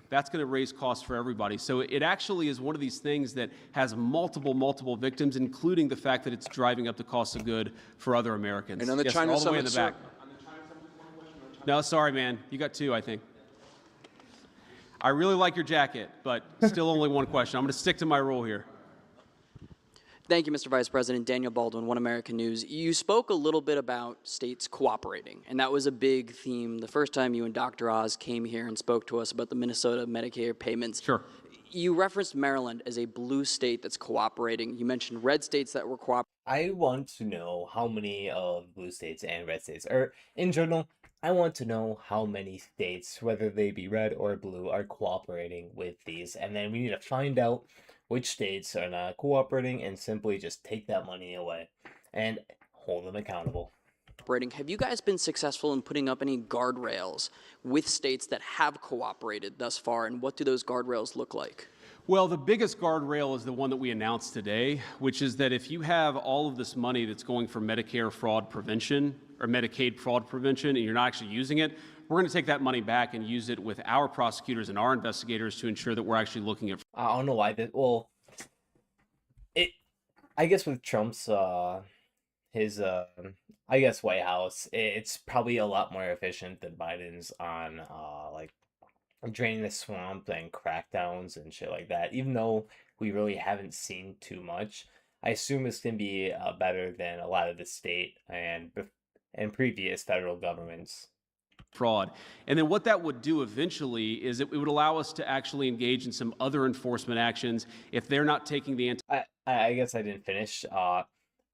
that's going to raise costs for everybody. So it actually is one of these things that has multiple victims, including the fact that it's driving up the cost of good for other Americans. And on the yes, China all the way in summit, the back. sir? No, sorry, man. You got two, I think. I really like your jacket, but still only one question. I'm going to stick to my rule here. Thank you, Mr. Vice President. Daniel Baldwin, One American News. You spoke a little bit about states cooperating, and that was a big theme the first time you and Dr. Oz came here and spoke to us about the Minnesota Medicare payments. Sure. You referenced Maryland as a blue state that's cooperating. You mentioned red states that were cooperating. I want to know how many of blue states and red states, or in general, I want to know how many states, whether they be red or blue, are cooperating with these. And then we need to find out which states are not cooperating and simply just take that money away and hold them accountable. Have you guys been successful in putting up any guardrails with states that have cooperated thus far, and what do those guardrails look like? Well, the biggest guardrail is the one that we announced today, which is that if you have all of this money that's going for Medicare fraud prevention or Medicaid fraud prevention and you're not actually using it, we're going to take that money back and use it with our prosecutors and our investigators to ensure that we're actually looking at. I don't know why that. Well, I guess with Trump's his I guess White House, it's probably a lot more efficient than Biden's on like draining the swamp and crackdowns and shit like that. Even though we really haven't seen too much, I assume it's gonna be better than a lot of the state and previous federal governments. Fraud. And then what that would do eventually is it would allow us to actually engage in some other enforcement actions if they're not taking the I guess I didn't finish.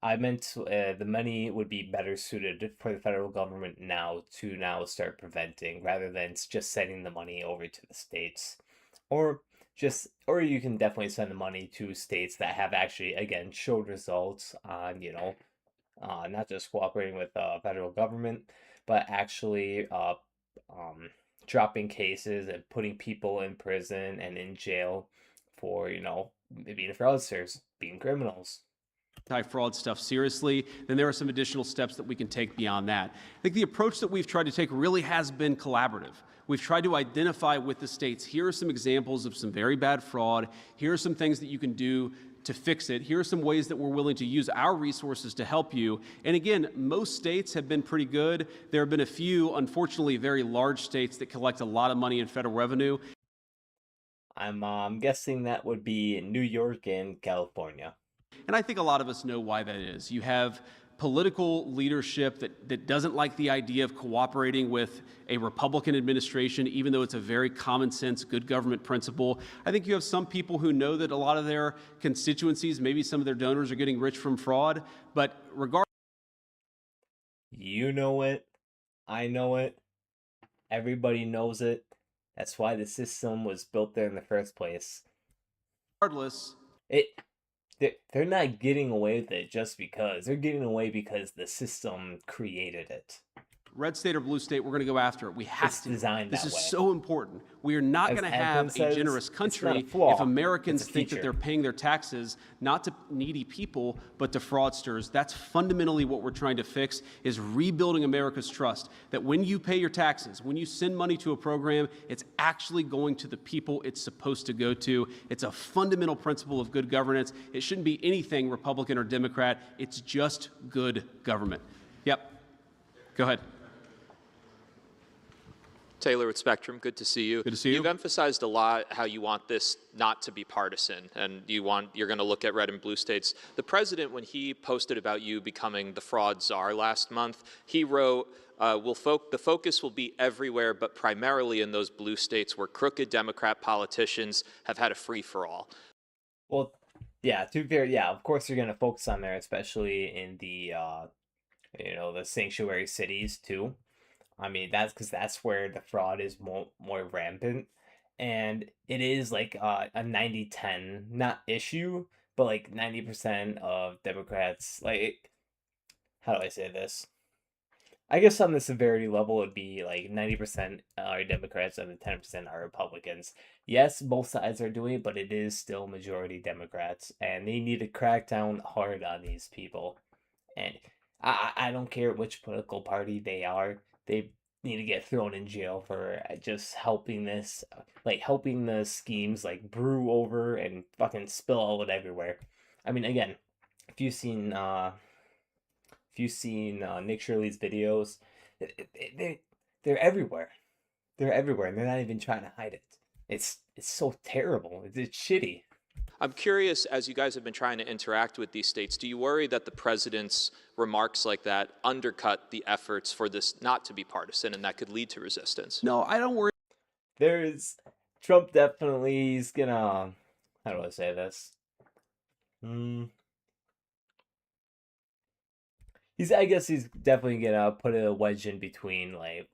I meant the money would be better suited for the federal government now to start preventing rather than just sending the money over to the states. Or you can definitely send the money to states that have actually, again, showed results on, not just cooperating with the federal government, but actually dropping cases and putting people in prison and in jail for, being fraudsters, being criminals. Anti-fraud stuff seriously, then there are some additional steps that we can take beyond that. I think the approach that we've tried to take really has been collaborative. We've tried to identify with the states, here are some examples of some very bad fraud, here are some things that you can do to fix it, here are some ways that we're willing to use our resources to help you. And again, most states have been pretty good. There have been a few, unfortunately, very large states that collect a lot of money in federal revenue. I'm guessing that would be New York and California. And I think a lot of us know why that is. You have political leadership that doesn't like the idea of cooperating with a Republican administration, even though it's a very common sense, good government principle. I think you have some people who know that a lot of their constituencies, maybe some of their donors are getting rich from fraud, but regardless. You know it. I know it. Everybody knows it. That's why the system was built there in the first place. Regardless, they're not getting away with it just because. They're getting away because the system created it. Red state or blue state, we're going to go after it. We have to. This is way. So important. We are not going to have a generous country if Americans think that they're paying their taxes not to needy people, but to fraudsters. That's fundamentally what we're trying to fix, is rebuilding America's trust. That when you pay your taxes, when you send money to a program, it's actually going to the people it's supposed to go to. It's a fundamental principle of good governance. It shouldn't be anything Republican or Democrat. It's just good government. Yep. Go ahead. Taylor with Spectrum, good to see you. Good to see you. You've emphasized a lot how you want this not to be partisan, and you're going to look at red and blue states. The president, when he posted about you becoming the fraud czar last month, he wrote, the focus will be everywhere, but primarily in those blue states where crooked Democrat politicians have had a free-for-all. Well, yeah, to be fair, yeah, of course you're going to focus on there, especially in the, the sanctuary cities, too. I mean, that's because that's where the fraud is more rampant. And it is like a 90-10, not issue, but like 90% of Democrats, like, how do I say this? I guess on the severity level, it would be like 90% are Democrats and 10% are Republicans. Yes, both sides are doing it, but it is still majority Democrats. And they need to crack down hard on these people. And I don't care which political party they are. need to get thrown in jail for just helping this, like helping the schemes like brew over and fucking spill out everywhere. I mean, again, if you've seen Nick Shirley's videos, they they're everywhere. They're everywhere, and they're not even trying to hide it. It's so terrible. It's shitty. I'm curious, as you guys have been trying to interact with these states, do you worry that the president's remarks like that undercut the efforts for this not to be partisan and that could lead to resistance? No, I don't worry. There's Trump definitely is gonna, how do I say this? I guess he's definitely gonna put a wedge in between like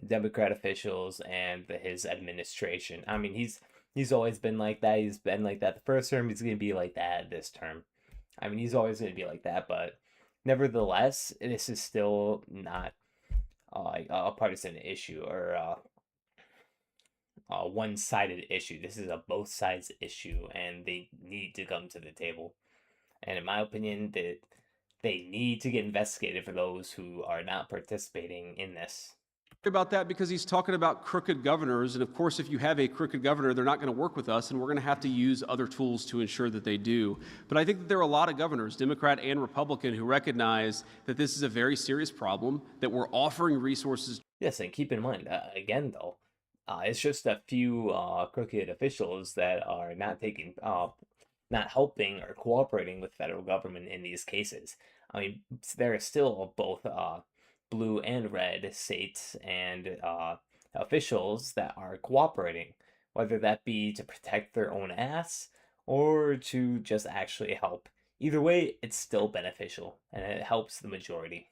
Democrat officials and his administration. I mean, he's always been like that. He's been like that the first term. He's gonna be like that this term. I mean, he's always gonna be like that. But nevertheless, this is still not a partisan issue or a one-sided issue. This is a both sides issue, and they need to come to the table. And in my opinion, that they need to get investigated for those who are not participating in this. About that because he's talking about crooked governors, and of course if you have a crooked governor, they're not going to work with us, and we're going to have to use other tools to ensure that they do. But I think that there are a lot of governors, Democrat and Republican, who recognize that this is a very serious problem, that we're offering resources. Yes, and keep in mind, again though, it's just a few crooked officials that are not not helping or cooperating with federal government in these cases. I mean, there are still both blue and red states and officials that are cooperating, whether that be to protect their own ass or to just actually help. Either way, it's still beneficial and it helps the majority.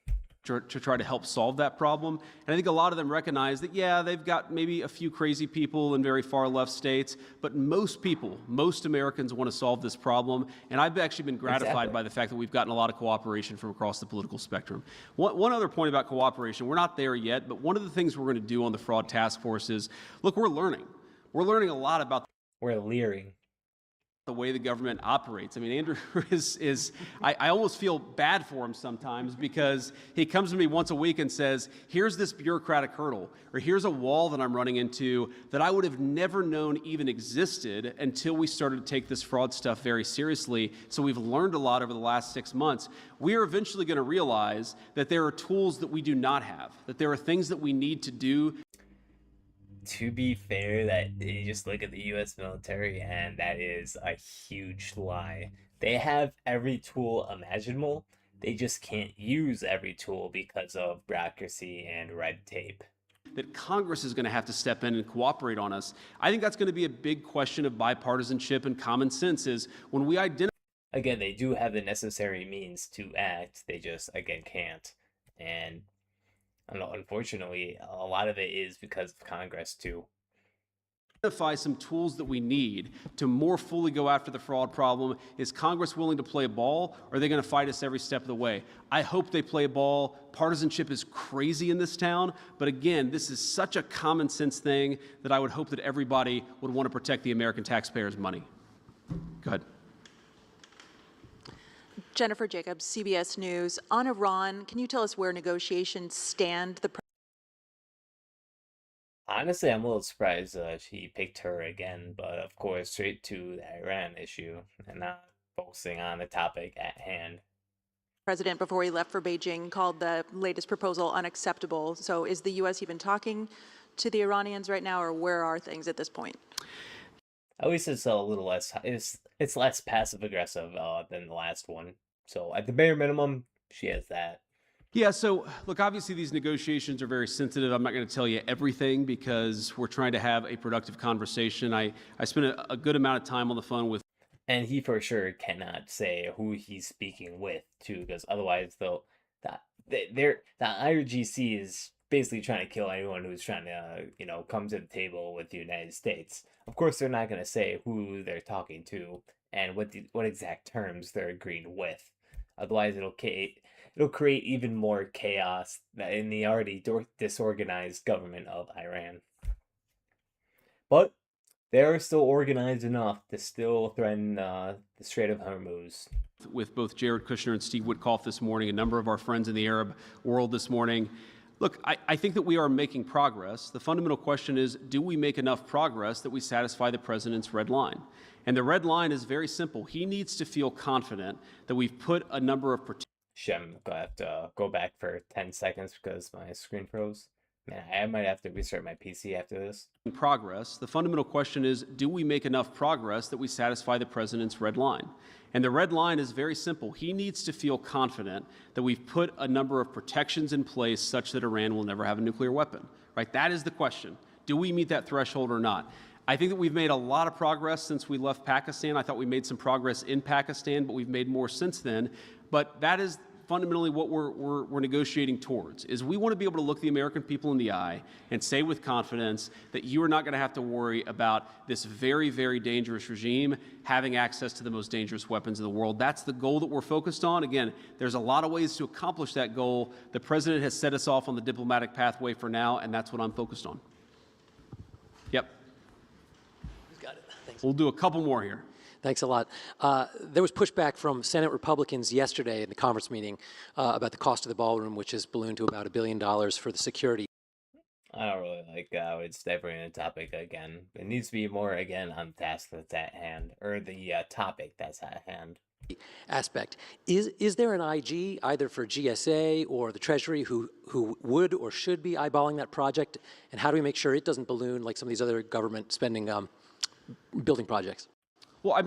To try to help solve that problem. And I think a lot of them recognize that, yeah, they've got maybe a few crazy people in very far left states, but most people, most Americans want to solve this problem. And I've actually been gratified by the fact that we've gotten a lot of cooperation from across the political spectrum. One other point about cooperation, we're not there yet, but one of the things we're going to do on the fraud task force is, look, we're learning. We're learning a lot about We're leering the way the government operates. I mean, Andrew I almost feel bad for him sometimes because he comes to me once a week and says, here's this bureaucratic hurdle, or here's a wall that I'm running into that I would have never known even existed until we started to take this fraud stuff very seriously. So we've learned a lot over the last 6 months. We are eventually going to realize that there are tools that we do not have, that there are things that we need to do. To be fair, that you just look at the U.S. military, and that is a huge lie. They have every tool imaginable. They just can't use every tool because of bureaucracy and red tape. That Congress is going to have to step in and cooperate on us. I think that's going to be a big question of bipartisanship and common sense is when we identify. Again, they do have the necessary means to act. They just, again, can't. And I don't know, unfortunately, a lot of it is because of Congress, too. Identify some tools that we need to more fully go after the fraud problem. Is Congress willing to play ball, or are they going to fight us every step of the way? I hope they play ball. Partisanship is crazy in this town, but again, this is such a common sense thing that I would hope that everybody would want to protect the American taxpayers' money. Go ahead. Jennifer Jacobs, CBS News. On Iran, can you tell us where negotiations stand? Honestly, I'm a little surprised she picked her again, but of course, straight to the Iran issue and not focusing on the topic at hand. President, before he left for Beijing, called the latest proposal unacceptable. So is the U.S. even talking to the Iranians right now, or where are things at this point? At least it's a little less, it's less passive aggressive than the last one. So at the bare minimum, she has that. Yeah, so look, obviously these negotiations are very sensitive. I'm not going to tell you everything because we're trying to have a productive conversation. I spent a good amount of time on the phone with. And he for sure cannot say who he's speaking with, too, because otherwise the IRGC is basically trying to kill anyone who's trying to, come to the table with the United States. Of course, they're not going to say who they're talking to and what exact terms they're agreeing with. Otherwise, it'll create even more chaos in the already disorganized government of Iran. But they're still organized enough to still threaten the Strait of Hormuz. With both Jared Kushner and Steve Witkoff this morning, a number of our friends in the Arab world this morning. Look, I think that we are making progress. The fundamental question is, do we make enough progress that we satisfy the president's red line? And the red line is very simple. He needs to feel confident that we've put a number of I'm gonna have to go back for 10 seconds because my screen froze. Man, I might have to restart my PC after this. progress. The fundamental question is, do we make enough progress that we satisfy the president's red line? And the red line is very simple. He needs to feel confident that we've put a number of protections in place such that Iran will never have a nuclear weapon, right? That is the question. Do we meet that threshold or not? I think that we've made a lot of progress since we left Pakistan. I thought we made some progress in Pakistan, but we've made more since then. But that is fundamentally what we're negotiating towards, is we want to be able to look the American people in the eye and say with confidence that you are not going to have to worry about this very, very dangerous regime having access to the most dangerous weapons in the world. That's the goal that we're focused on. Again, there's a lot of ways to accomplish that goal. The president has set us off on the diplomatic pathway for now, and that's what I'm focused on. Yep. Got it. Thanks. We'll do a couple more here. Thanks a lot. There was pushback from Senate Republicans yesterday in the conference meeting about the cost of the ballroom, which has ballooned to about $1 billion for the security. I don't really like how it's diverting the topic again. It needs to be more, again, on the task that's at hand, or the topic that's at hand. Aspect. Is there an IG, either for GSA or the Treasury, who would or should be eyeballing that project? And how do we make sure it doesn't balloon like some of these other government spending building projects? Well,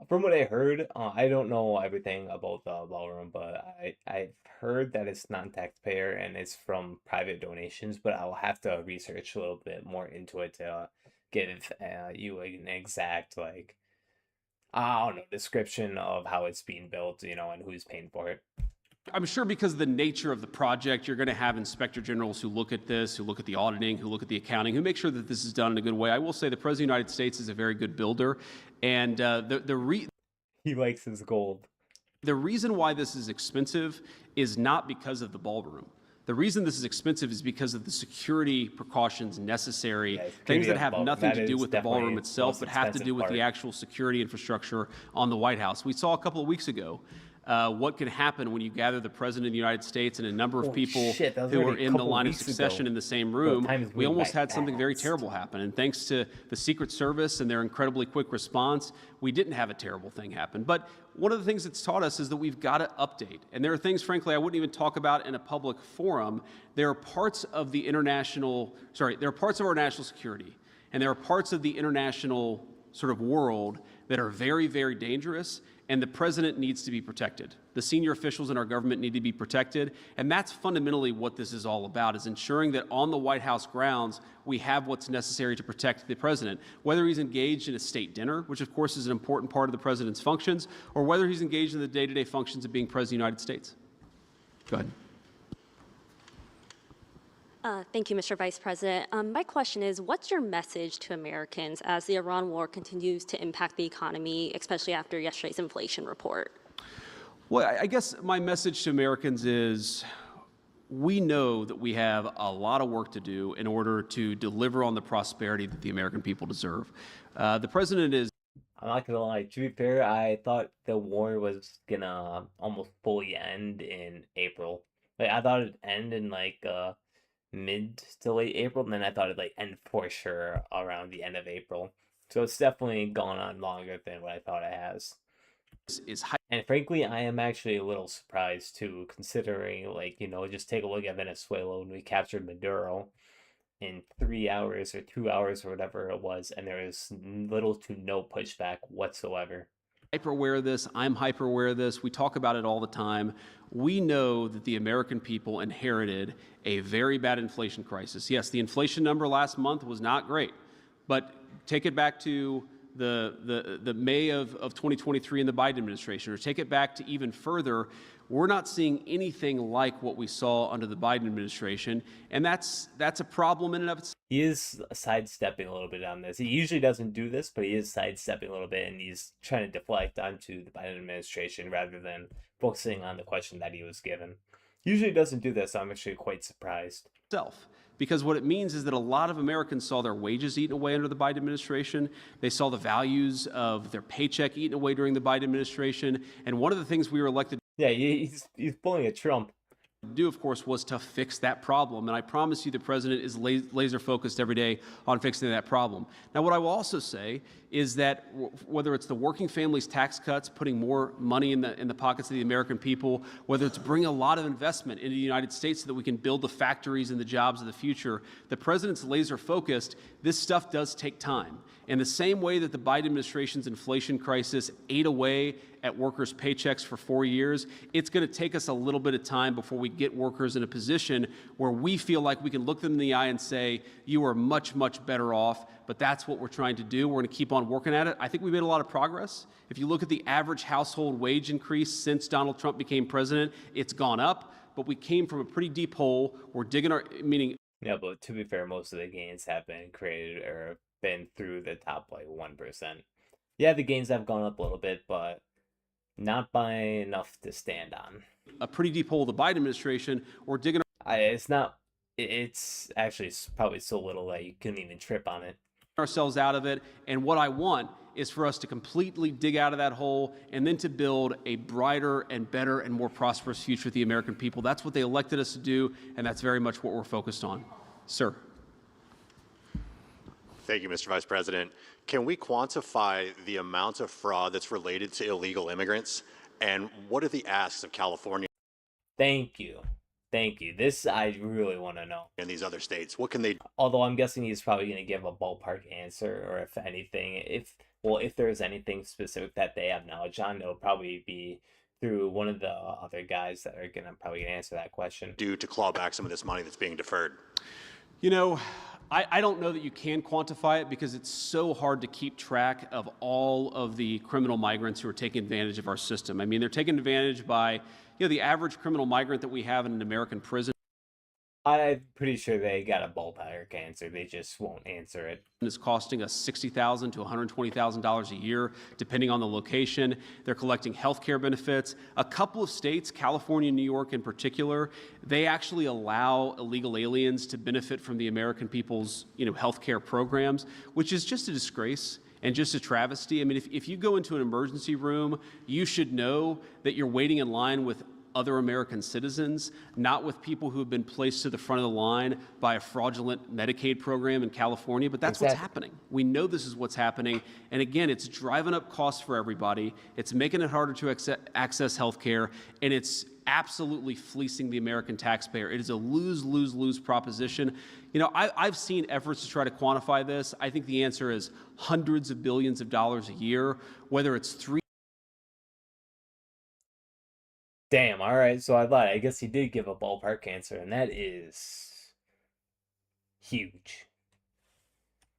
from what I heard, I don't know everything about the ballroom, but I've heard that it's non-taxpayer and it's from private donations, but I'll have to research a little bit more into it to give you an exact, like, I don't know, description of how it's being built, you know, and who's paying for it. I'm sure because of the nature of the project, you're going to have inspector generals who look at this, who look at the auditing, who look at the accounting, who make sure that this is done in a good way. I will say the President of the United States is a very good builder, and he likes his gold. The reason why this is expensive is not because of the ballroom. The reason this is expensive is because of the security precautions necessary, things that have nothing to do with the ballroom itself, but have to do with the actual security infrastructure on the White House. We saw a couple of weeks ago what can happen when you gather the President of the United States and a number of people who are in the line of succession in the same room. We almost had something very terrible happen. And thanks to the Secret Service and their incredibly quick response, we didn't have a terrible thing happen. But one of the things it's taught us is that we've got to update. And there are things, frankly, I wouldn't even talk about in a public forum. There are parts of the there are parts of our national security, and there are parts of the international sort of world that are very, very dangerous, and the president needs to be protected. The senior officials in our government need to be protected, and that's fundamentally what this is all about, is ensuring that on the White House grounds, we have what's necessary to protect the president, whether he's engaged in a state dinner, which of course is an important part of the president's functions, or whether he's engaged in the day-to-day functions of being president of the United States. Go ahead. Thank you, Mr. Vice President. My question is, what's your message to Americans as the Iran war continues to impact the economy, especially after yesterday's inflation report? Well, I guess my message to Americans is we know that we have a lot of work to do in order to deliver on the prosperity that the American people deserve. The president is... I'm not gonna lie, to be fair, I thought the war was gonna almost fully end in April. Like, I thought it'd end in like mid to late April, and then I thought it'd like end for sure around the end of April. So it's definitely gone on longer than what I thought it has. And frankly, I am actually a little surprised too, considering, like, you know, just take a look at Venezuela when we captured Maduro in 3 hours or 2 hours or whatever it was, and there is little to no pushback whatsoever. Hyper aware of this. I'm hyper aware of this. We talk about it all the time. We know that the American people inherited a very bad inflation crisis. Yes, the inflation number last month was not great, but take it back to the May of 2023 in the Biden administration, or take it back to even further. We're not seeing anything like what we saw under the Biden administration, and that's a problem in and of itself. He is sidestepping a little bit on this. He usually doesn't do this, but he is sidestepping a little bit, and he's trying to deflect onto the Biden administration rather than focusing on the question that he was given. He usually doesn't do this, so I'm actually quite surprised. Because what it means is that a lot of Americans saw their wages eaten away under the Biden administration. They saw the values of their paycheck eaten away during the Biden administration. And one of the things we were elected... Yeah, he's pulling a Trump. do, of course, was to fix that problem. And I promise you the president is laser focused every day on fixing that problem. Now, what I will also say is that whether it's the working families tax cuts, putting more money in the pockets of the American people, whether it's bringing a lot of investment into the United States so that we can build the factories and the jobs of the future, the president's laser focused. This stuff does take time. In the same way that the Biden administration's inflation crisis ate away at workers' paychecks for 4 years, it's going to take us a little bit of time before we get workers in a position where we feel like we can look them in the eye and say, you are much, much better off, but that's what we're trying to do. We're going to keep on working at it. I think we made a lot of progress. If you look at the average household wage increase since Donald Trump became president, it's gone up, but we came from a pretty deep hole. We're digging meaning. Yeah, but to be fair, most of the gains have been created or been through the top 1%. Yeah, the gains have gone up a little bit, but not by enough to stand on. A pretty deep hole, the Biden administration, we're digging. It's actually probably so little that you couldn't even trip on it. Ourselves out of it, and what I want is for us to completely dig out of that hole and then to build a brighter and better and more prosperous future for the American people. That's what they elected us to do, and that's very much what we're focused on. Sir. Thank you, Mr. Vice President. Can we quantify the amount of fraud that's related to illegal immigrants, and what are the asks of California? Thank you. Thank you. This I really want to know. In these other states, what can they do? Although I'm guessing he's probably going to give a ballpark answer, or if anything, if there's anything specific that they have knowledge on, it'll probably be through one of the other guys that are going to probably answer that question. Do to claw back some of this money that's being deferred? You know, I don't know that you can quantify it because it's so hard to keep track of all of the criminal migrants who are taking advantage of our system. I mean, they're taken advantage by, the average criminal migrant that we have in an American prison. I'm pretty sure they got a ballpark answer. They just won't answer it. It's costing us $60,000 to $120,000 a year, depending on the location. They're collecting health care benefits. A couple of states, California and New York in particular, they actually allow illegal aliens to benefit from the American people's, health care programs, which is just a disgrace and just a travesty. I mean, if you go into an emergency room, you should know that you're waiting in line with other American citizens, not with people who have been placed to the front of the line by a fraudulent Medicaid program in California, but that's what's happening. We know this is what's happening, and again, it's driving up costs for everybody, it's making it harder to access health care, and it's absolutely fleecing the American taxpayer. It is a lose-lose-lose proposition. I've seen efforts to try to quantify this. I think the answer is hundreds of billions of dollars a year, whether it's Damn, all right, so I lied. I guess he did give a ballpark answer, and that is huge.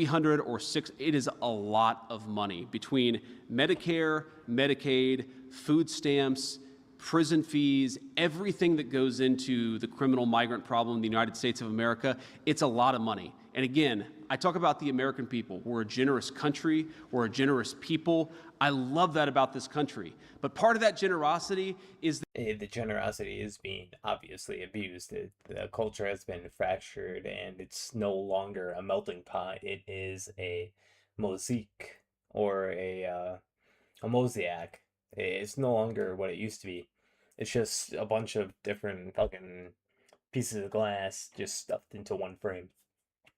300 or 6, it is a lot of money between Medicare, Medicaid, food stamps, prison fees, everything that goes into the criminal migrant problem in the United States of America. It's a lot of money. And again, I talk about the American people. We're a generous country. We're a generous people. I love that about this country. But part of that generosity is the generosity is being obviously abused. The culture has been fractured, and it's no longer a melting pot. It is a mosaic or a mosaic. It's no longer what it used to be. It's just a bunch of different fucking pieces of glass just stuffed into one frame.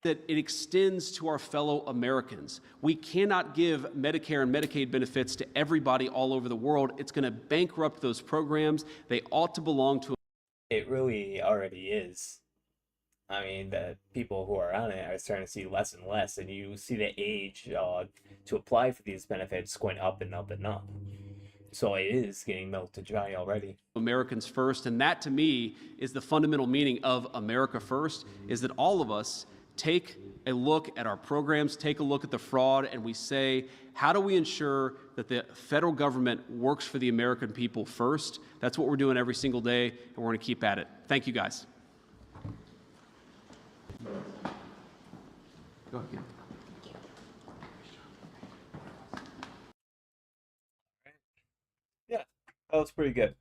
That it extends to our fellow Americans. We cannot give Medicare and Medicaid benefits to everybody all over the world. It's going to bankrupt those programs. They ought to belong to. It really already is. I mean, the people who are on it are starting to see less and less, and you see the age to apply for these benefits going up and up and up. So it is getting melted dry already. Americans first, and that to me is the fundamental meaning of America First, is that all of us take a look at our programs, take a look at the fraud, and we say, how do we ensure that the federal government works for the American people first? That's what we're doing every single day, and we're going to keep at it. Thank you, guys. Go ahead. Yeah, that was pretty good.